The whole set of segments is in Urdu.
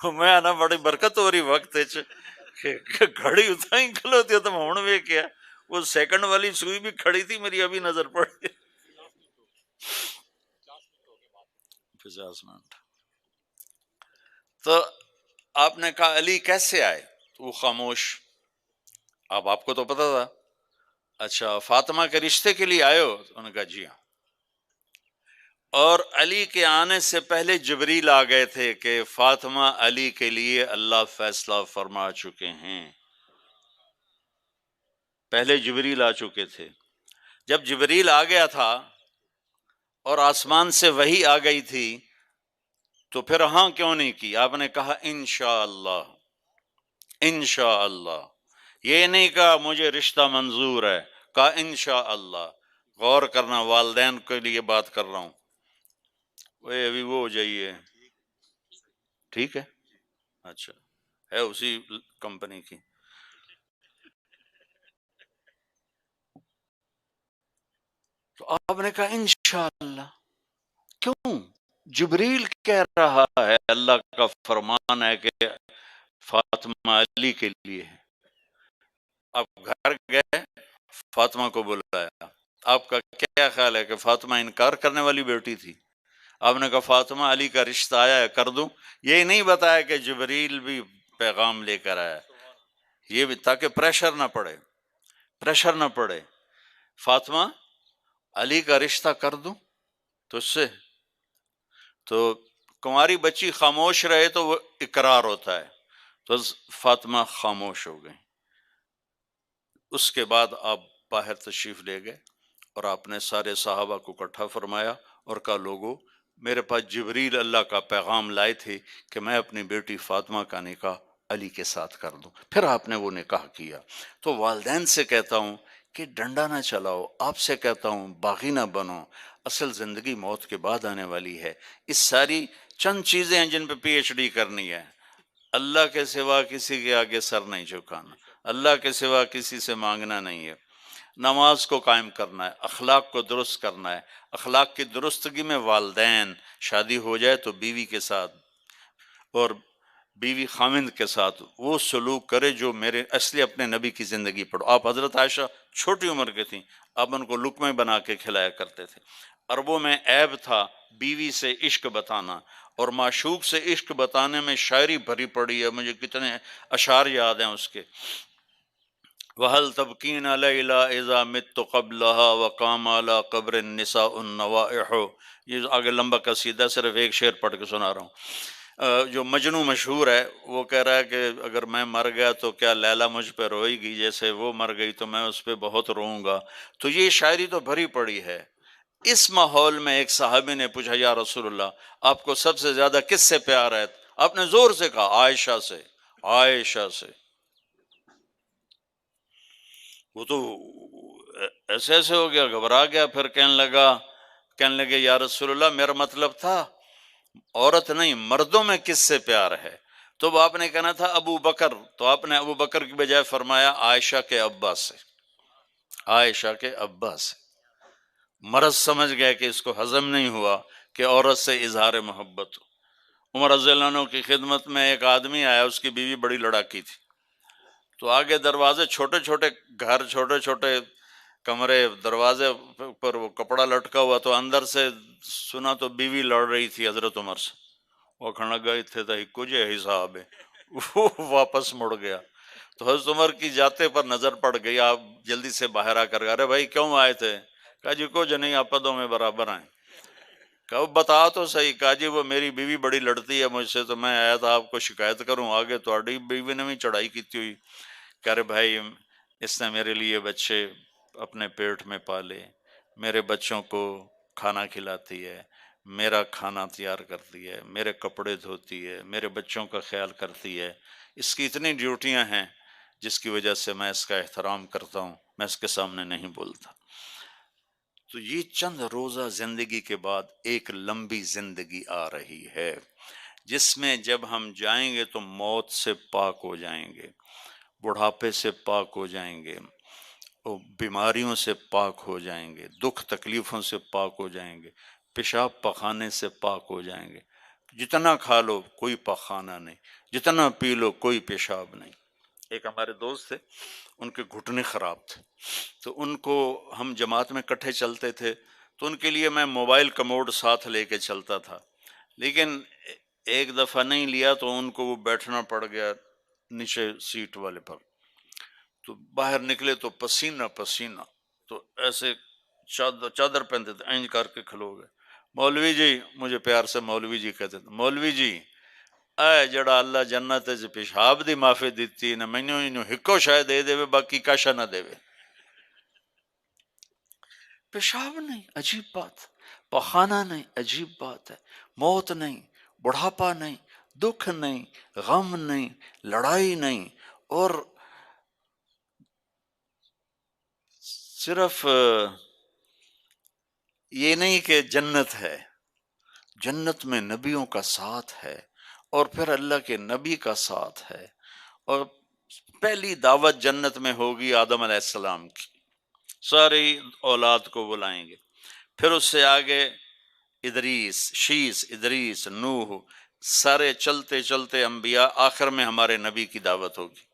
میں آنا بڑی برکت ہو رہی وقت کہ گھڑی اتنا ہی کھلوتی ہے تو ہوں وے کیا وہ سیکنڈ والی سوئی بھی کھڑی تھی میری ابھی نظر پڑی 50 منٹ. تو آپ نے کہا علی کیسے آئے؟ تو وہ خاموش. اب آپ کو تو پتا تھا. اچھا فاطمہ کے رشتے کے لیے آئے ہو؟ انہوں نے کہا جی ہاں. اور علی کے آنے سے پہلے جبریل آ گئے تھے کہ فاطمہ علی کے لیے اللہ فیصلہ فرما چکے ہیں. پہلے جبریل آ چکے تھے. جب جبریل آ گیا تھا اور آسمان سے وحی آ گئی تھی تو پھر ہاں کیوں نہیں کی؟ آپ نے کہا انشاءاللہ انشاءاللہ. یہ نہیں کہا مجھے رشتہ منظور ہے، کہا انشاءاللہ. غور کرنا، والدین کے لیے بات کر رہا ہوں. وہ ابھی وہ ہو جائیے ٹھیک ہے. اچھا ہے اسی کمپنی کی. تو آپ نے کہا انشاءاللہ. کیوں؟ جبریل کہہ رہا ہے، اللہ کا فرمان ہے کہ فاطمہ علی کے لیے ہے. آپ گھر گئے، فاطمہ کو بلایا. آپ کا کیا خیال ہے کہ فاطمہ انکار کرنے والی بیٹی تھی؟ آپ نے کہا فاطمہ علی کا رشتہ آیا ہے، کر دوں. یہ نہیں بتایا کہ جبریل بھی پیغام لے کر آیا، یہ بھی تاکہ پریشر نہ پڑے. پریشر نہ پڑے. فاطمہ علی کا رشتہ کر دوں تو اس سے تو کماری بچی خاموش رہے تو وہ اقرار ہوتا ہے. تو فاطمہ خاموش ہو گئی. اس کے بعد آپ باہر تشریف لے گئے اور آپ نے سارے صحابہ کو اکٹھا فرمایا اور کہا لوگو میرے پاس جبریل اللہ کا پیغام لائے تھے کہ میں اپنی بیٹی فاطمہ کا نکاح علی کے ساتھ کر دوں. پھر آپ نے وہ نکاح کیا. تو والدین سے کہتا ہوں کہ ڈنڈا نہ چلاؤ، آپ سے کہتا ہوں باغی نہ بنو. اصل زندگی موت کے بعد آنے والی ہے. اس ساری چند چیزیں ہیں جن پہ پی ایچ ڈی کرنی ہے. اللہ کے سوا کسی کے آگے سر نہیں جھکانا، اللہ کے سوا کسی سے مانگنا نہیں ہے. نماز کو قائم کرنا ہے، اخلاق کو درست کرنا ہے. اخلاق کی درستگی میں والدین، شادی ہو جائے تو بیوی کے ساتھ اور بیوی خامند کے ساتھ وہ سلوک کرے جو میرے اصلی اپنے نبی کی زندگی پڑھو. آپ حضرت عائشہ چھوٹی عمر کے تھیں، آپ ان کو لقمے بنا کے کھلایا کرتے تھے. عربوں میں عیب تھا بیوی سے عشق بتانا، اور معشوق سے عشق بتانے میں شاعری بھری پڑی ہے. مجھے کتنے اشعار یاد ہیں اس کے. وَهَلْ تَبْكِينَ لَيْلَا إِذَا مِتُّ قَبْلَهَا وَقَامَ عَلَى قَبْرِ النِّسَاءُ النَّوَائِحُ. یہ آگے لمبا قصیدہ، صرف ایک شعر پڑھ کے سنا رہا ہوں. جو مجنوں مشہور ہے وہ کہہ رہا ہے کہ اگر میں مر گیا تو کیا لیلا مجھ پہ روئے گی، جیسے وہ مر گئی تو میں اس پہ بہت روؤں گا. تو یہ شاعری تو بھری پڑی ہے. اس ماحول میں ایک صحابی نے پوچھا یا رسول اللہ آپ کو سب سے زیادہ کس سے پیار ہے؟ آپ نے زور سے کہا عائشہ سے. عائشہ سے. وہ تو ایسے ایسے ہو گیا، گھبرا گیا. پھر کہنے لگے یا رسول اللہ میرا مطلب تھا عورت نہیں مردوں میں کس سے پیار ہے. تو آپ نے کہنا تھا ابو بکر، تو آپ نے ابو بکر کی بجائے فرمایا عائشہ کے ابا سے. عائشہ کے ابا سے. مرض سمجھ گئے کہ اس کو ہضم نہیں ہوا کہ عورت سے اظہار محبت ہو. عمر رضی اللہ عنہ کی خدمت میں ایک آدمی آیا، اس کی بیوی بڑی لڑاکی تھی. تو آگے دروازے چھوٹے چھوٹے گھر، چھوٹے چھوٹے کمرے، دروازے پر وہ کپڑا لٹکا ہوا. تو اندر سے سنا تو بیوی لڑ رہی تھی حضرت عمر سے. وہ کھڑا گئے تھے تو کچھ حساب ہے. وہ واپس مڑ گیا. تو حضرت عمر کی جاتے پر نظر پڑ گئی. آپ جلدی سے باہر آ کر ارے بھائی کیوں آئے تھے؟ کہا جی کچھ نہیں، آپ پدوں میں برابر آئیں. کہا بتا تو صحیح. کہا جی وہ میری بیوی بڑی لڑتی ہے مجھ سے تو میں آیا تھا آپ کو شکایت کروں، آگے تہاڈی بیوی نے بھی چڑھائی کی ہوئی. کہہ رہے بھائی اس نے میرے لیے بچے اپنے پیٹ میں پالے، میرے بچوں کو کھانا کھلاتی ہے، میرا کھانا تیار کرتی ہے، میرے کپڑے دھوتی ہے، میرے بچوں کا خیال کرتی ہے. اس کی اتنی ڈیوٹیاں ہیں جس کی وجہ سے میں اس کا احترام کرتا ہوں، میں اس کے سامنے نہیں بولتا. تو یہ چند روزہ زندگی کے بعد ایک لمبی زندگی آ رہی ہے جس میں جب ہم جائیں گے تو موت سے پاک ہو جائیں گے، بڑھاپے سے پاک ہو جائیں گے، بیماریوں سے پاک ہو جائیں گے، دکھ تکلیفوں سے پاک ہو جائیں گے، پیشاب پخانے سے پاک ہو جائیں گے. جتنا کھا لو کوئی پخانہ نہیں، جتنا پی لو کوئی پیشاب نہیں۔ ایک ہمارے دوست تھے، ان کے گھٹنے خراب تھے، تو ان کو ہم جماعت میں کٹھے چلتے تھے، تو ان کے لیے میں موبائل کموڈ ساتھ لے کے چلتا تھا، لیکن ایک دفعہ نہیں لیا تو ان کو وہ بیٹھنا پڑ گیا نیچے سیٹ والے پر، تو باہر نکلے تو پسینہ پسینہ، تو ایسے چادر پہنتے تھے، اینج کر کے کھلو گئے۔ مولوی جی، مجھے پیار سے مولوی جی کہتے تھے، مولوی جی اے جڑا اللہ جنت وچ پیشاب دی معافی دتی نہ مینوں اینوں ہکو شے دے دے باقی کاشا نہ دے۔ پیشاب نہیں، عجیب بات، پخانہ نہیں، عجیب بات ہے، موت نہیں، بڑھاپا نہیں، دکھ نہیں، غم نہیں، لڑائی نہیں، اور صرف یہ نہیں کہ جنت ہے، جنت میں نبیوں کا ساتھ ہے، اور پھر اللہ کے نبی کا ساتھ ہے، اور پہلی دعوت جنت میں ہوگی آدم علیہ السلام کی، ساری اولاد کو بلائیں گے، پھر اس سے آگے ادریس، شیس، ادریس، نوح، سارے چلتے چلتے انبیاء، آخر میں ہمارے نبی کی دعوت ہوگی۔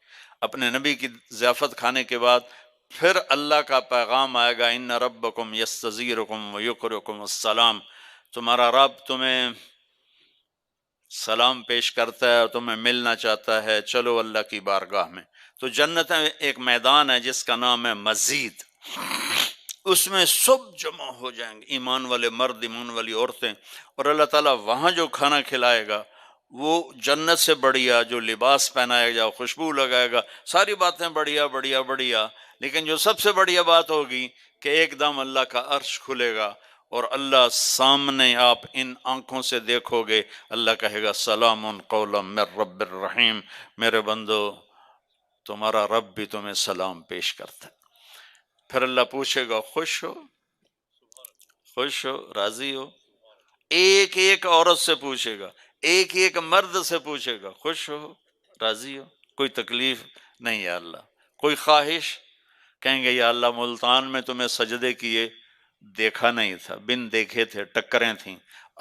اپنے نبی کی ضیافت کھانے کے بعد پھر اللہ کا پیغام آئے گا، ان ربکم یستزیرکم ویقرکم السلام، تمہارا رب تمہیں سلام پیش کرتا ہے اور تمہیں ملنا چاہتا ہے، چلو اللہ کی بارگاہ میں۔ تو جنت ایک میدان ہے جس کا نام ہے مزید، اس میں سب جمع ہو جائیں گے، ایمان والے مرد، ایمان والی عورتیں، اور اللہ تعالیٰ وہاں جو کھانا کھلائے گا وہ جنت سے بڑھیا، جو لباس پہنائے گا، خوشبو لگائے گا، ساری باتیں بڑھیا بڑھیا بڑھیا، لیکن جو سب سے بڑھیا بات ہوگی کہ ایک دم اللہ کا عرش کھلے گا اور اللہ سامنے آپ ان آنکھوں سے دیکھو گے، اللہ کہے گا سلام قولا من رب الرحیم، میرے بندو تمہارا رب بھی تمہیں سلام پیش کرتا ہے۔ پھر اللہ پوچھے گا خوش ہو، خوش ہو، راضی ہو؟ ایک ایک عورت سے پوچھے گا، ایک ایک مرد سے پوچھے گا، خوش ہو، راضی ہو؟ کوئی تکلیف نہیں یا اللہ؟ کوئی خواہش؟ کہیں گے یا اللہ ملتان میں تمہیں سجدے کیے دیکھا نہیں تھا، بن دیکھے تھے، ٹکریں تھیں،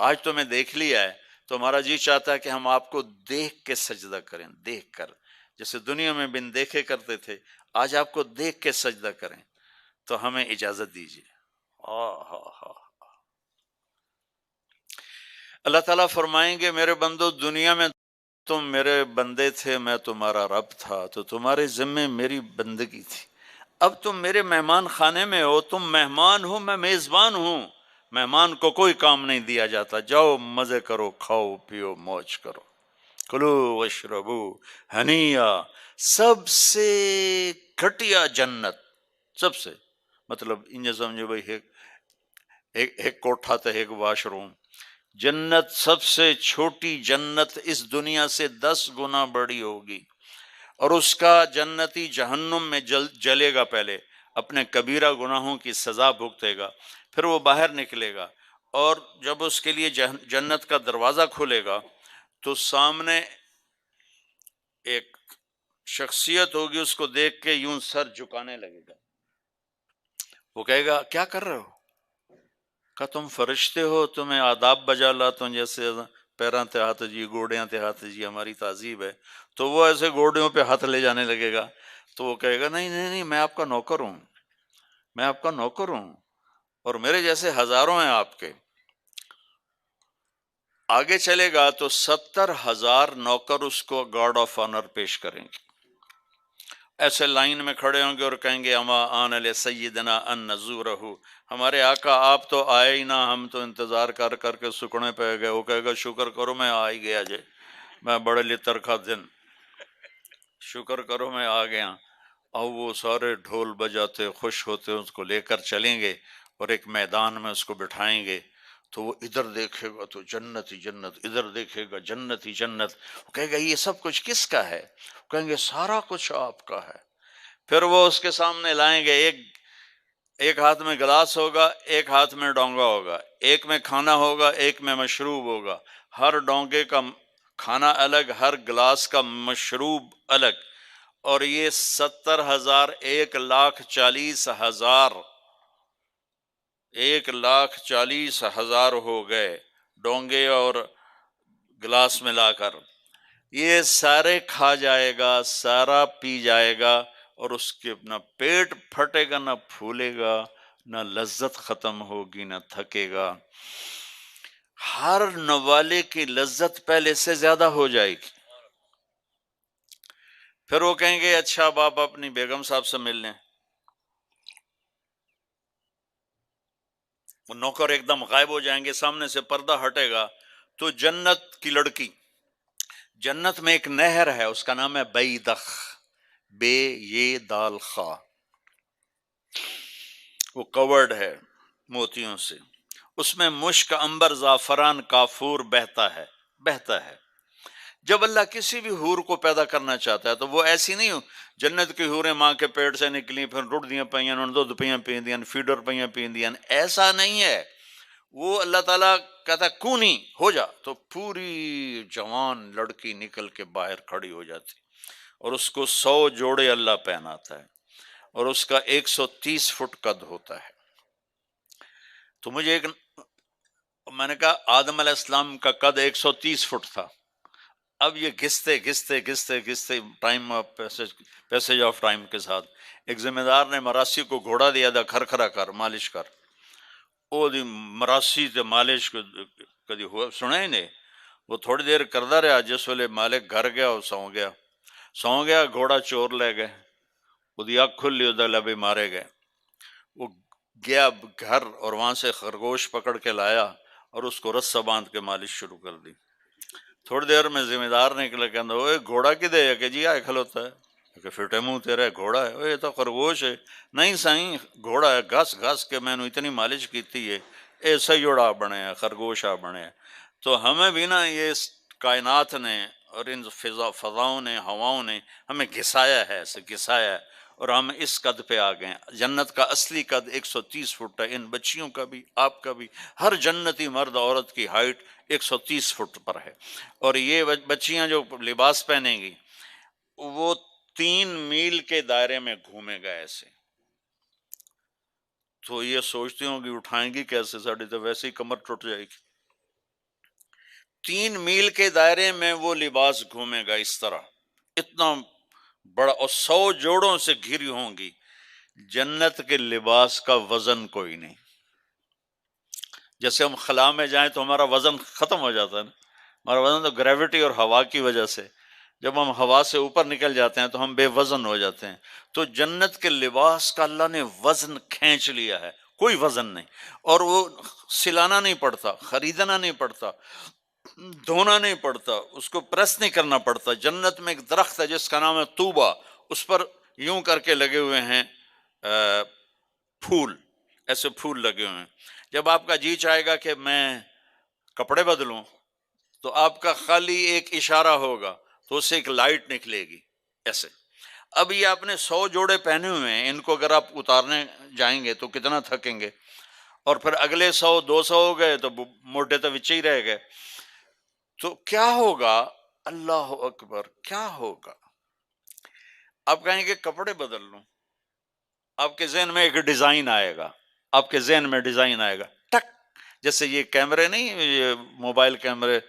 آج تمہیں دیکھ لیا ہے تو ہمارا جی چاہتا ہے کہ ہم آپ کو دیکھ کے سجدہ کریں، دیکھ کر، جیسے دنیا میں بن دیکھے کرتے تھے، آج آپ کو دیکھ کے سجدہ کریں، تو ہمیں اجازت دیجیے۔ اللہ تعالیٰ فرمائیں گے میرے بندو دنیا میں تم میرے بندے تھے، میں تمہارا رب تھا، تو تمہارے ذمے میری بندگی تھی، اب تم میرے مہمان خانے میں ہو، تم مہمان ہو، میں میزبان ہوں، مہمان کو کوئی کام نہیں دیا جاتا، جاؤ مزے کرو، کھاؤ پیو موج کرو، کلو واشربو ہنیا، سب سے گھٹیا جنت، سب سے، مطلب انجا سمجھو بھائی ایک کوٹھا تھا، ایک واش روم، جنت سب سے چھوٹی جنت اس دنیا سے 10 گنا بڑی ہوگی، اور اس کا جنتی جہنم میں جلے گا، پہلے اپنے کبیرہ گناہوں کی سزا بھگتے گا، پھر وہ باہر نکلے گا، اور جب اس کے لیے جنت کا دروازہ کھلے گا تو سامنے ایک شخصیت ہوگی، اس کو دیکھ کے یوں سر جھکانے لگے گا، وہ کہے گا کیا کر رہے ہو؟ کہ تم فرشتے ہو، تمہیں آداب بجا لاتا ہوں، جیسے پیراں تے ہاتھ جی، گوڑیاں تے ہاتھ جی، ہماری تہذیب ہے، تو وہ ایسے گوڑیوں پہ ہاتھ لے جانے لگے گا، تو وہ کہے گا نہیں نہیں نہیں، میں آپ کا نوکر ہوں، میں آپ کا نوکر ہوں، اور میرے جیسے ہزاروں ہیں آپ کے۔ آگے چلے گا تو 70,000 نوکر اس کو گارڈ آف آنر پیش کریں گے، ایسے لائن میں کھڑے ہوں گے اور کہیں گے اما آن علیہ سیدنا ان نزورہ، ہمارے آقا آپ تو آئے ہی نہ، ہم تو انتظار کر کر کے سکڑے پہ گئے۔ وہ کہے گا شکر کرو میں آ ہی گیا جے، میں بڑے لطر کا دن، شکر کرو میں آ گیا۔ اور وہ سارے ڈھول بجاتے خوش ہوتے اس کو لے کر چلیں گے، اور ایک میدان میں اس کو بٹھائیں گے، تو وہ ادھر دیکھے گا تو جنت ہی جنت، ادھر دیکھے گا جنت ہی جنت، وہ کہے گا یہ سب کچھ کس کا ہے؟ وہ کہیں گے سارا کچھ آپ کا ہے۔ پھر وہ اس کے سامنے لائیں گے، ایک ہاتھ میں گلاس ہوگا، ایک ہاتھ میں ڈونگا ہوگا، ایک میں کھانا ہوگا، ایک میں مشروب ہوگا، ہر ڈونگے کا کھانا الگ، ہر گلاس کا مشروب الگ، اور یہ 70,000، 1,40,000، 1,40,000 ہو گئے ڈونگے اور گلاس میں لا کر، یہ سارے کھا جائے گا، سارا پی جائے گا، اور اس کے نہ پیٹ پھٹے گا، نہ پھولے گا، نہ لذت ختم ہوگی، نہ تھکے گا۔ ہر نوالے کی لذت پہلے سے زیادہ ہو جائے گی۔ پھر وہ کہیں گے اچھا اب آپ اپنی بیگم صاحب سے مل لیں، وہ نوکر ایک دم غائب ہو جائیں گے، سامنے سے پردہ ہٹے گا تو جنت کی لڑکی، جنت میں ایک نہر ہے، اس کا نام ہے بیدخ، بے یہ دال خا، وہ کورڈ ہے موتیوں سے، اس میں مشک، عنبر، زعفران، کافور بہتا ہے۔ جب اللہ کسی بھی حور کو پیدا کرنا چاہتا ہے تو وہ ایسی نہیں ہو، جنت کی حوریں ماں کے پیٹ سے نکلی، پھر رڑ دیاں پئیاں، انہوں نے دودھ پیاں پیندیاں، فیڈر پیاں پیندیاں، ایسا نہیں ہے۔ وہ اللہ تعالیٰ کہتا ہے کونی ہو جا، تو پوری جوان لڑکی نکل کے باہر کھڑی ہو جاتی، اور اس کو 100 جوڑے اللہ پہناتا ہے، اور اس کا 130 فٹ قد ہوتا ہے۔ تو مجھے میں نے کہا آدم علیہ السلام کا قد 130 فٹ تھا، اب یہ گھستے ٹائم پیسج آف ٹائم کے ساتھ ایک ذمہ دار نے مراسی کو گھوڑا دیا تھا، کھرکھرا کر مالش کر، وہ دی مراسی تے مالش کو کدی ہوا سنا ہی نہیں، وہ تھوڑی دیر کردا رہا، جس ویلے مالک گھر گیا وہ سو گیا، گھوڑا چور لے گئے، وہ دی اکھ کھلی، وہ لبے مارے گئے، وہ گیا گھر اور وہاں سے خرگوش پکڑ کے لایا اور اس کو رسہ باندھ کے مالش شروع کر دی۔ تھوڑی دیر میں ذمہ دار نکلے، کہنا اوے گھوڑا کدے ہے؟ کہ جی آئے کھلوتا ہے، کہ فٹے منہ تیرا گھوڑا ہے؟ یہ تو خرگوش ہے۔ نہیں سائیں گھوڑا ہے، گھس گھس کے میں نے اتنی مالش کیتی ہے، ایسا جوڑا بنے ہے، خرگوش آ بنے ہے۔ تو ہمیں بھی نا یہ کائنات نے اور ان فضاؤں نے، ہواؤں نے ہمیں گھسایا ہے، ایسے گھسایا ہے، اور ہم اس قد پہ آ گئے ہیں۔ جنت کا اصلی قد 130 فٹ ہے، ان بچیوں کا بھی، آپ کا بھی، ہر جنتی مرد عورت کی ہائٹ 130 فٹ پر ہے۔ اور یہ بچیاں جو لباس پہنیں گی وہ 3 میل کے دائرے میں گھومے گا ایسے، تو یہ سوچتی ہوں کہ اٹھائیں گی کیسے، ساڑی تو ویسے ہی کمر ٹوٹ جائے گی۔ 3 میل کے دائرے میں وہ لباس گھومے گا اس طرح، اتنا بڑا، اور 100 جوڑوں سے گھری ہوں گی۔ جنت کے لباس کا وزن کوئی نہیں، جیسے ہم خلا میں جائیں تو ہمارا وزن ختم ہو جاتا ہے نا، ہمارا وزن تو گریوٹی اور ہوا کی وجہ سے، جب ہم ہوا سے اوپر نکل جاتے ہیں تو ہم بے وزن ہو جاتے ہیں۔ تو جنت کے لباس کا اللہ نے وزن کھینچ لیا ہے، کوئی وزن نہیں، اور وہ سلانا نہیں پڑتا، خریدنا نہیں پڑتا، دھونا نہیں پڑتا، اس کو پریس نہیں کرنا پڑتا۔ جنت میں ایک درخت ہے جس کا نام ہے طوبہ، اس پر یوں کر کے لگے ہوئے ہیں پھول، ایسے پھول لگے ہوئے ہیں۔ جب آپ کا جی چاہے گا کہ میں کپڑے بدلوں تو آپ کا خالی ایک اشارہ ہوگا تو اس سے ایک لائٹ نکلے گی ایسے۔ اب یہ آپ نے 100 جوڑے پہنے ہوئے ہیں، ان کو اگر آپ اتارنے جائیں گے تو کتنا تھکیں گے، اور پھر اگلے 100 200 ہو گئے تو موٹے تو وچے ہی رہ گئے۔ تو کیا ہوگا؟ اللہ اکبر، کیا ہوگا؟ آپ کہیں گے کپڑے بدل لوں، آپ کے ذہن میں ایک ڈیزائن آئے گا، آپ کے ذہن میں ڈیزائن آئے گا، ٹک، جیسے یہ کیمرے نہیں، یہ موبائل کیمرے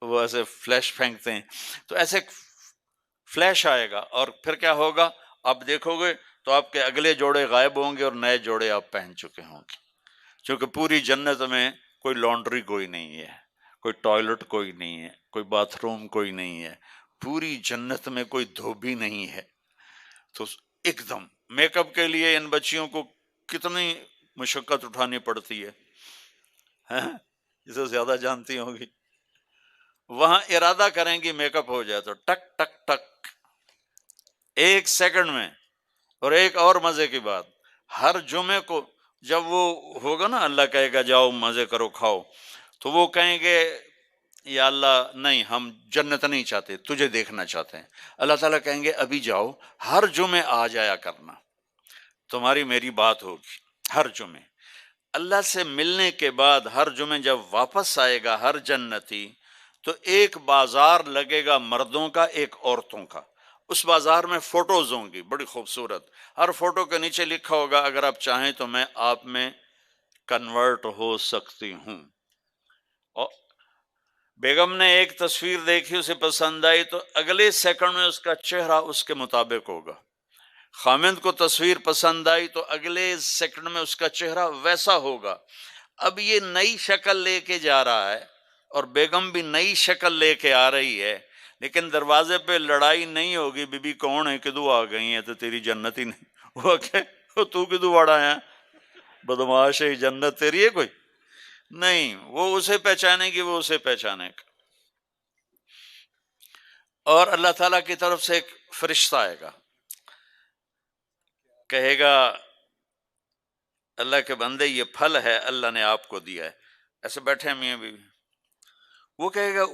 وہ ایسے فلیش پھینکتے ہیں، تو ایسے فلیش آئے گا، اور پھر کیا ہوگا؟ آپ دیکھو گے تو آپ کے اگلے جوڑے غائب ہوں گے اور نئے جوڑے آپ پہن چکے ہوں گے، کیونکہ پوری جنت میں کوئی لانڈری کوئی نہیں ہے، کوئی ٹوائلٹ کوئی نہیں ہے، کوئی باتھ روم کوئی نہیں ہے، پوری جنت میں کوئی دھوبی نہیں ہے۔ تو ایک دم میک اپ کے لیے ان بچیوں کو کتنی مشقت اٹھانی پڑتی ہے، اسے زیادہ جانتی ہوں گی۔ وہاں ارادہ کریں گی میک اپ ہو جائے تو ٹک ٹک ٹک، 1 سیکنڈ میں۔ اور ایک اور مزے کی بات، ہر جمعے کو جب وہ ہوگا نا، اللہ کہے گا جاؤ مزے کرو کھاؤ، تو وہ کہیں گے یا اللہ نہیں، ہم جنت نہیں چاہتے، تجھے دیکھنا چاہتے ہیں۔ اللہ تعالیٰ کہیں گے ابھی جاؤ، ہر جمعے آ جایا کرنا، تمہاری میری بات ہوگی ہر جمعے۔ اللہ سے ملنے کے بعد ہر جمعے جب واپس آئے گا ہر جنتی، تو ایک بازار لگے گا مردوں کا، ایک عورتوں کا۔ اس بازار میں فوٹوز ہوں گی بڑی خوبصورت، ہر فوٹو کے نیچے لکھا ہوگا اگر آپ چاہیں تو میں آپ میں کنورٹ ہو سکتی ہوں۔ اور بیگم نے ایک تصویر دیکھی، اسے پسند آئی تو اگلے سیکنڈ میں اس کا چہرہ اس کے مطابق ہوگا. خامند کو تصویر پسند آئی تو اگلے سیکنڈ میں اس کا چہرہ ویسا ہوگا. اب یہ نئی شکل لے کے جا رہا ہے اور بیگم بھی نئی شکل لے کے آ رہی ہے، لیکن دروازے پہ لڑائی نہیں ہوگی. بی بی کون ہے؟ کدو آ گئی ہیں تو تیری جنت ہی نہیں. وہ کہ تو کدو واڑا ہے بدماش ہے، جنت تیری ہے کوئی نہیں. وہ اسے پہچانے گی، وہ اسے پہچانے گا. اور اللہ تعالیٰ کی طرف سے ایک فرشتہ آئے گا، کہے گا اللہ کے بندے یہ پھل ہے اللہ نے آپ کو دیا ہے. ایسے بیٹھے ہیں میاں بیوی. وہ کہے گا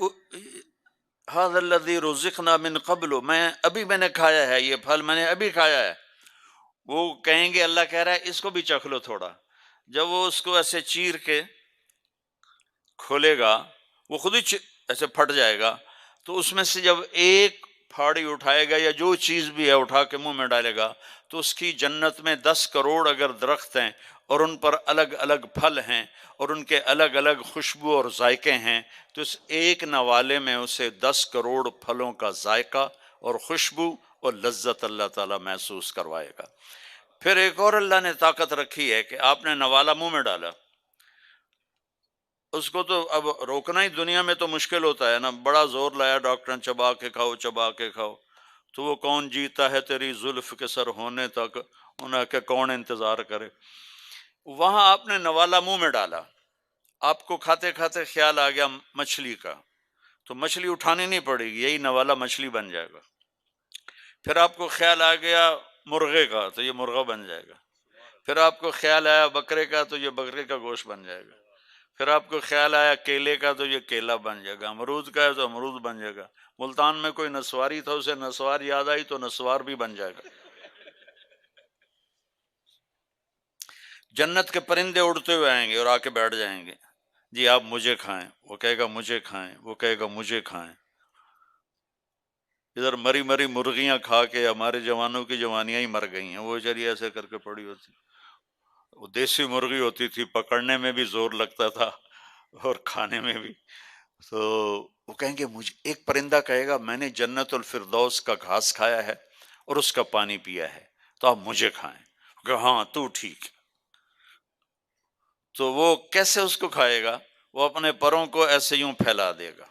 ھذا الذی رزقنا من قبل، میں نے کھایا ہے یہ پھل، میں نے ابھی کھایا ہے. وہ کہیں گے اللہ کہہ رہا ہے اس کو بھی چکھ لو تھوڑا. جب وہ اس کو ایسے چیر کے کھولے گا، وہ خود ہی ایسے پھٹ جائے گا. تو اس میں سے جب ایک پھاڑی اٹھائے گا یا جو چیز بھی ہے اٹھا کے منہ میں ڈالے گا، تو اس کی جنت میں 10 کروڑ اگر درخت ہیں اور ان پر الگ الگ پھل ہیں اور ان کے الگ الگ خوشبو اور ذائقے ہیں، تو اس ایک نوالے میں اسے 10 کروڑ پھلوں کا ذائقہ اور خوشبو اور لذت اللہ تعالیٰ محسوس کروائے گا. پھر ایک اور اللہ نے طاقت رکھی ہے کہ آپ نے نوالا منہ میں ڈالا، اس کو تو اب روکنا ہی دنیا میں تو مشکل ہوتا ہے نا. بڑا زور لایا ڈاکٹر نے، چبا کے کھاؤ چبا کے کھاؤ. تو وہ کون جیتا ہے تیری زلف کے سر ہونے تک، انہیں کہ کون انتظار کرے. وہاں آپ نے نوالا منہ میں ڈالا، آپ کو کھاتے کھاتے خیال آ گیا مچھلی کا، تو مچھلی اٹھانی نہیں پڑے گی، یہی نوالا مچھلی بن جائے گا. پھر آپ کو خیال آ گیا مرغے کا، تو یہ مرغا بن جائے گا. پھر آپ کو خیال آیا بکرے کا، تو یہ بکرے کا گوشت بن جائے گا. پھر آپ کو خیال آیا کیلے کا، تو یہ کیلا بن جائے گا. امرود کا ہے تو امرود بن جائے گا. ملتان میں کوئی نسواری تھا، اسے نسوار یاد آئی تو نسوار بھی بن جائے گا. جنت کے پرندے اڑتے ہوئے آئیں گے اور آ کے بیٹھ جائیں گے. جی آپ مجھے کھائیں، وہ کہے گا مجھے کھائیں، وہ کہے گا مجھے کھائیں. ادھر مری مری مرغیاں کھا کے ہمارے جوانوں کی جوانیاں ہی مر گئی ہیں. وہ چلیے ایسے کر کے پڑی ہوتی، وہ دیسی مرغی ہوتی تھی، پکڑنے میں بھی زور لگتا تھا اور کھانے میں بھی. تو وہ کہیں گے مجھے، ایک پرندہ کہے گا میں نے جنت الفردوس کا گھاس کھایا ہے اور اس کا پانی پیا ہے، تو آپ مجھے کھائیں. کہ ہاں تو ٹھیک. تو وہ کیسے اس کو کھائے گا؟ وہ اپنے پروں کو ایسے یوں پھیلا دے گا.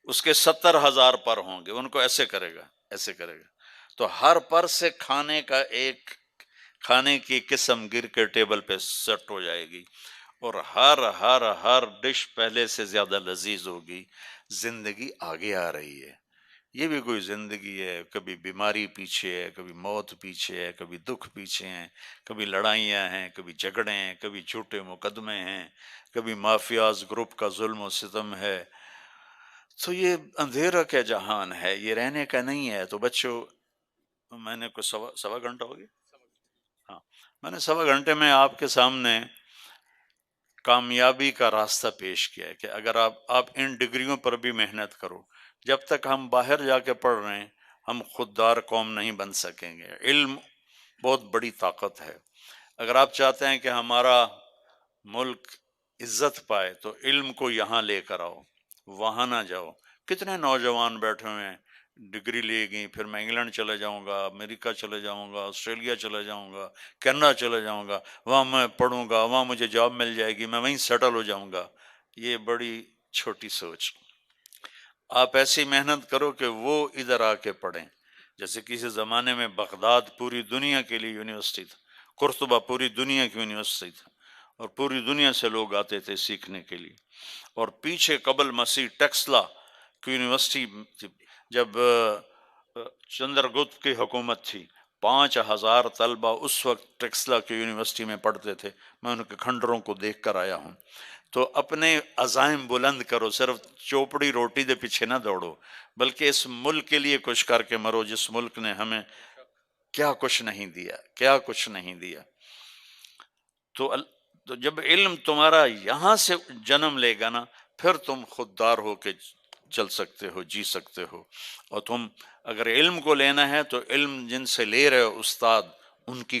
اس کے 70,000 پر ہوں گے، ان کو ایسے کرے گا، ایسے کرے گا. تو ہر پر سے کھانے کا ایک کھانے کی قسم گر کے ٹیبل پہ سیٹ ہو جائے گی، اور ہر ڈش پہلے سے زیادہ لذیذ ہوگی. زندگی آگے آ رہی ہے. یہ بھی کوئی زندگی ہے؟ کبھی بیماری پیچھے ہے، کبھی موت پیچھے ہے، کبھی دکھ پیچھے ہیں، کبھی لڑائیاں ہیں، کبھی جھگڑے ہیں، کبھی جھوٹے مقدمے ہیں، کبھی مافیاز گروپ کا ظلم و ستم ہے. تو یہ اندھیرا کا جہان ہے، یہ رہنے کا نہیں ہے. تو بچوں، میں نے کچھ سوا گھنٹہ ہو گیا. ہاں، میں نے سوا گھنٹے میں آپ کے سامنے کامیابی کا راستہ پیش کیا ہے کہ اگر آپ ان ڈگریوں پر بھی محنت کرو. جب تک ہم باہر جا کے پڑھ رہے ہیں ہم خوددار قوم نہیں بن سکیں گے. علم بہت بڑی طاقت ہے. اگر آپ چاہتے ہیں کہ ہمارا ملک عزت پائے تو علم کو یہاں لے کر آؤ، وہاں نہ جاؤ. کتنے نوجوان بیٹھے ہوئے ہیں، ڈگری لے گئی، پھر میں انگلینڈ چلے جاؤں گا، امریکہ چلے جاؤں گا، آسٹریلیا چلے جاؤں گا، کینیڈا چلے جاؤں گا، وہاں میں پڑھوں گا، وہاں مجھے جاب مل جائے گی، میں وہیں سیٹل ہو جاؤں گا. یہ بڑی چھوٹی سوچ. آپ ایسی محنت کرو کہ وہ ادھر آ کے پڑھیں. جیسے کسی زمانے میں بغداد پوری دنیا کے لیے یونیورسٹی تھا، قرطبہ پوری دنیا کی یونیورسٹی تھا، اور پوری دنیا سے لوگ آتے تھے سیکھنے کے لیے. اور پیچھے قبل مسیح ٹیکسلا کی یونیورسٹی تھی، جب چندر گپت کی حکومت تھی، 5,000 طلبہ اس وقت ٹیکسلا کی یونیورسٹی میں پڑھتے تھے. میں ان کے کھنڈروں کو دیکھ کر آیا ہوں. تو اپنے عزائم بلند کرو، صرف چوپڑی روٹی دے پیچھے نہ دوڑو، بلکہ اس ملک کے لیے کچھ کر کے مرو جس ملک نے ہمیں کیا کچھ نہیں دیا، کیا کچھ نہیں دیا. تو جب علم تمہارا یہاں سے جنم لے گا نا، پھر تم خوددار ہو کے چل سکتے ہو، جی سکتے ہو. اور تم اگر علم کو لینا ہے تو علم جن سے لے رہے ہو استاد، ان کی